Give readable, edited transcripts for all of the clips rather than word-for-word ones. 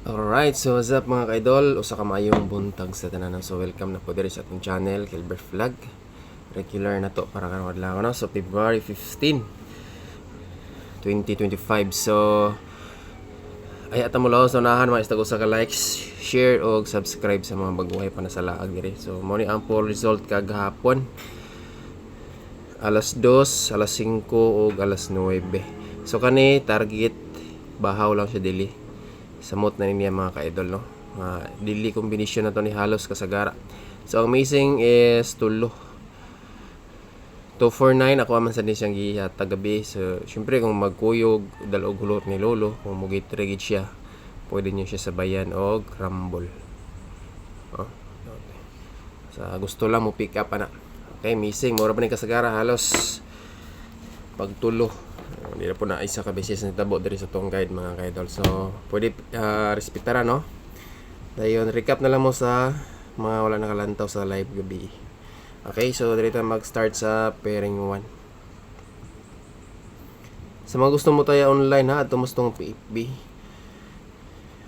Alright, so what's up mga ka-idol? Usa ka maayong buntag sa tanan. So welcome na po diri sa atong channel, Gilbert Vlog. Regular na to para karon adlaw no. So February 15, 2025. So ay ata mo lawas unahan mga istag usa ka likes, share og subscribe sa mga baguhay pa na sa laag diri. So mo ni ang poll result kagahapon. Alas 2, alas 5 ug alas 9. So kani target bahaw lang siya dili. Samot na niya mga ka-idol no. Dili kombinasyon na to ni halos kasagara. So ang missing is tulo. 249 ako man sa din siyang gihatag gabi. So syempre kung magkuyog dalog hulot ni lolo, kung mugit-rigid siya, pwede niyo siya sabayan og rumble. Oh. Okay. So gusto lang mo pick up ana. Okay, missing mura pa ni kasagara halos pagtulo. Hindi na po na isa ka beses na tabo diri sa tong guide mga ka-idol. So, pwede respetara no. Dayon recap na lang mo sa mga wala nakalantaw sa live gabi. Okay, so dito mag-start sa pairing 1. Sa mga gusto mo tayo online ha, ato mo tong PFB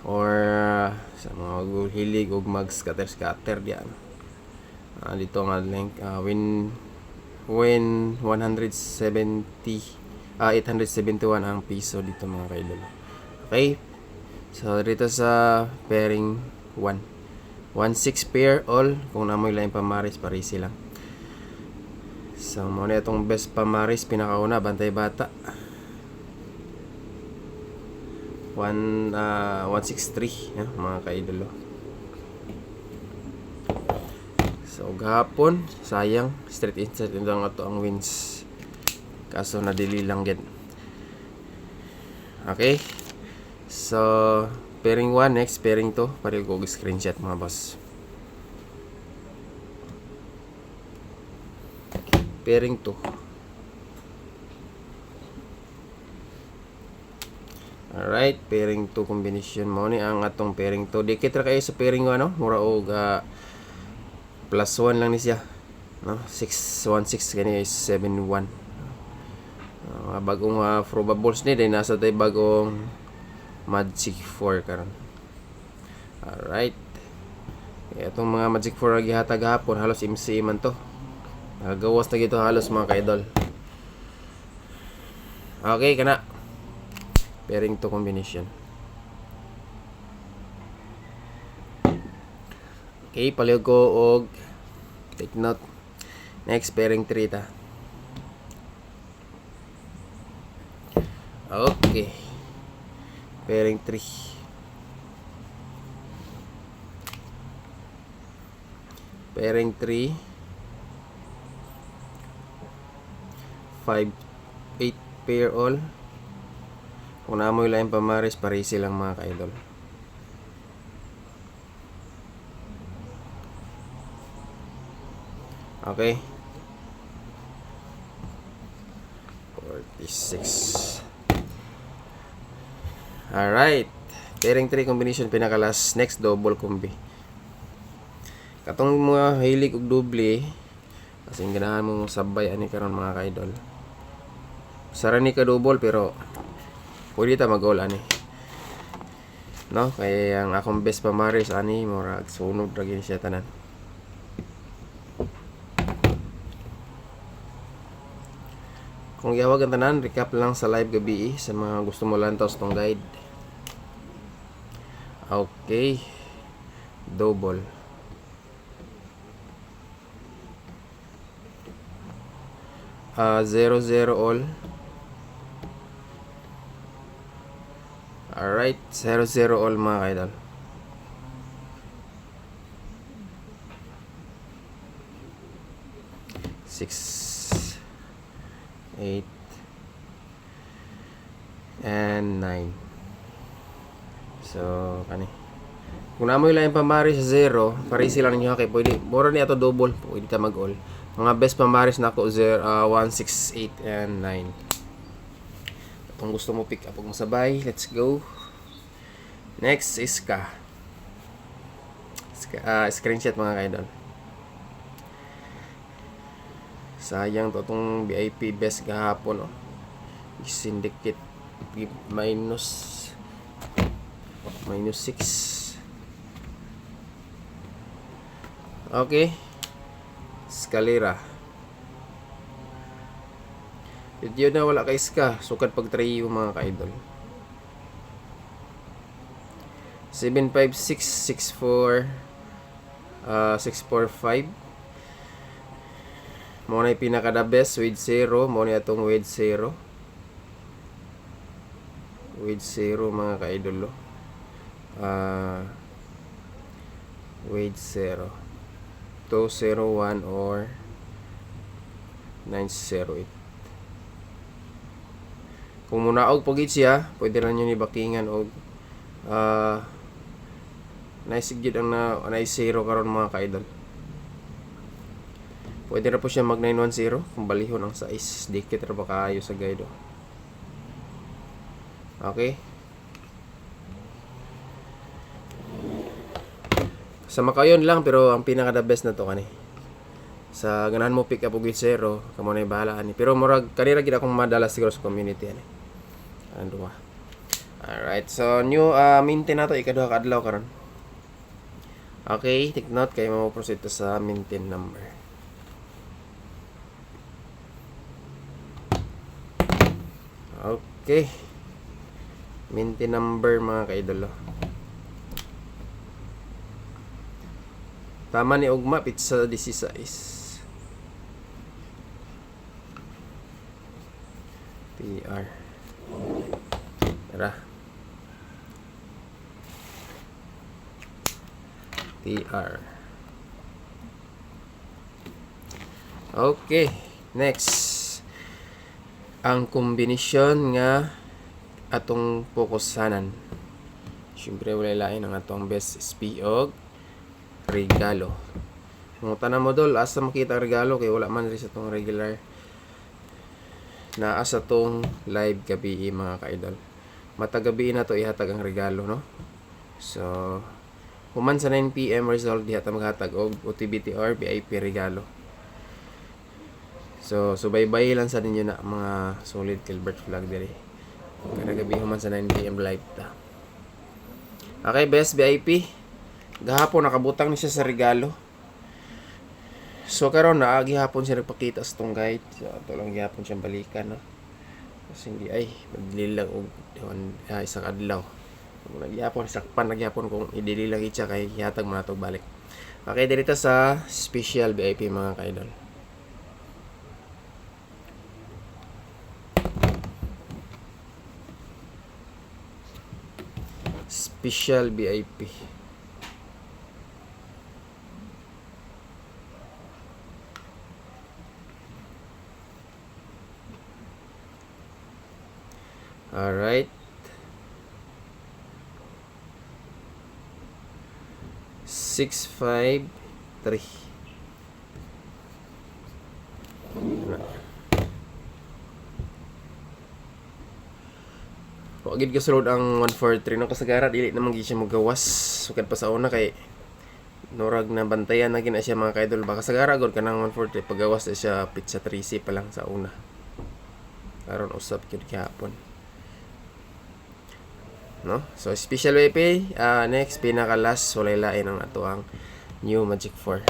or sa mga hilig og mag-scatter diyan. Dito nga link win 871 ang piso dito mga ka-idol. Okay? So dito sa pairing 1. 1-6 pair all. Kung namoy lang pamaris, parisi lang. So muna itong best pamaris, pinakauna, Bantay Bata. 163 mga ka-idol. So gahapon, sayang straight insert lang ato ang wins. Kaso nadili lang yan. Okay. So pairing 1 next, pairing 2 pareho ko screenshot mga boss. Pairing 2. Alright, pairing 2 combination mo ni ang atong pairing 2. Dikit ra kayo sa pairing 1 no. Mura og plus 1 lang ni siya. No, 616 kani is 71. Bagong probables ni din nasa tay bagong Magic 4 karon. Alright. Itong mga Magic 4 gihatag hapon halos MC man to. Nagawas na gito halos mga ka-idol. Okay kana. Pairing 2 combination. Okay, palihog ko og take note. Next pairing 3 ta. Okay. Pairing 3. Pairing 3. 5, 8 pair all. Kung namoy lang pamaris, parisi lang mga ka-idol. Okay. 46. Alright. Pairing 3 combination pinakalas. Next double combi. Katong mga hilig og doble kasi ganahan mo sabay ani karon mga ka-idol. Sara ni ka double pero pwede ta mag-goal ani. No, kaya ang akong best pamaris ani murag sunog ra gyud siya tanan. Kung iawag ang tanan, recap lang sa live gabi sa mga gusto mo lantaw sa tong guide. Okay. Double. Zero all. Alright, 0-0 all mga kaidol. Six, 8 and 9. So kani kung namoy lang yung pamari sa 0, parisi lang ninyo kay pwede mura ni ato double, pwede ta mag-all. Mga best pamaris na ako 1, 6, 8 and 9. Kung gusto mo pick up og masabay, let's go. Next is screenshot mga kaidol. Sayang to tong VIP best gahapon oh. Syndicate minus Minus 6. Okay. Escalera. Yun na wala kay ska. Sukad pag trio mga ka-idol. 7, 5, 6, 6, 4, 6, 4, 5. Muna yung pinaka the best with 0. Muna itong with 0. With 0 mga ka-idol. With 0. 2, 0, 1 or 9, 0, 8. Kung munaog pagit siya, pwede rin yun ibakingan og naisigid ang na 0 karon mga ka-idol. Pwede na po siya mag 910 kung balihon ang size. Dikit ra ba kaayo sa guide. Okay. Sa makayon lang pero ang pinaka the best na to kani. Sa ganahan mo pick up og 0, kamo na bahala ani. Pero murag kanira gid akong madala siguro sa community ani. Ano ba? Alright, so new maintain na to ikaduha ka adlaw karon. Okay, take note kay mo-proceed to sa maintain number. Okay. Maintain number mga ka-idolo. Tama ni ugma pizza 16. PR. Tara. TR. Okay, next. Ang kombinasyon nga atong fokusanan. Siyempre wala lain ang atong best SP og regalo. Kung tanan mo dol, asa makita ang regalo kay wala man rin sa tong regular na asa tong live gabi mga ka-idol. Matagabi na to ihatag ang regalo, no? So, human sa 9 PM result diha ta maghatag og OTBT or VIP regalo. So subaybay lang sa ninyo na mga solid Gilbert vlog diri. Kada gabi human sa 9 PM live ta. Okay, best VIP. Gahapon nakabutang ni siya sa regalo. So karon na gihapon siya nagpakita sa tong guide. So ato lang gihapon siyang balikan, no. Kasi hindi ay maglilang og isang adlaw. Kung nagyapon sakpan nagyapon kung idililang itsa kay hihatag mo na to balik. Okay, dito sa special VIP mga ka-idol. Special VIP. Alright. 653. Wagid ka sulod ang 143 no kasagara dili naman gyud siya magawas sukad pa sa una kay nurag na bantayan na gina siya mga ka-idol baka sagara gud kanang 143 pagawas na siya pizza 3C pa lang sa una. Karon usap gyud gihapon. No? So special VIP, next pinaka last walay lain ang ato ang new Magic 4.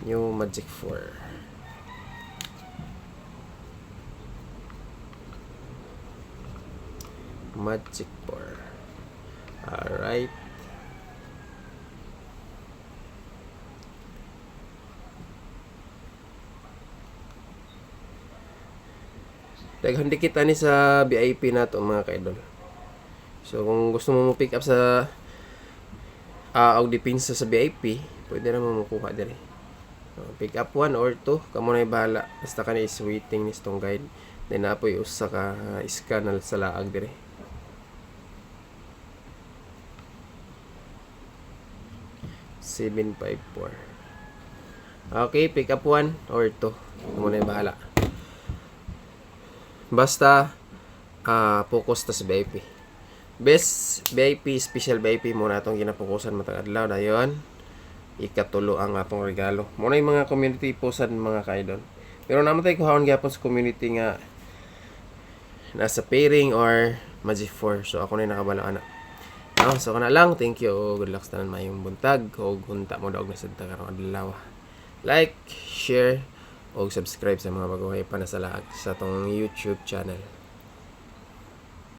New Magic 4. Magic 4. Alright. Daghan dikit ani sa VIP na to mga ka-idol. So kung gusto mo pick up sa og dipinsa sa VIP, pwede na mo makuha diri. Pick up 1 or 2, kamo na bahala. Basta ka is waiting ni stong guide. Then apoy usa ka scan sa laag diri. Okay, pick up 1 or 2. Kamo na bahala. Basta focus ta sa VIP. Best VIP, special VIP muna atong ginapokusan matag adlaw dayon. Ikatulo ang atong regalo. Muna yung mga community posan mga ka-idol. Pero naman tayo kuhaon gyapon sa community nga nasa pairing or Magic 4. So ako na yung nakabalo ana. So kana lang, thank you o good luck sa tanan mayong buntag o gunta mo daog na sa karong adlaw. Like, share o subscribe sa mga baguhay panasalaag sa tong YouTube channel.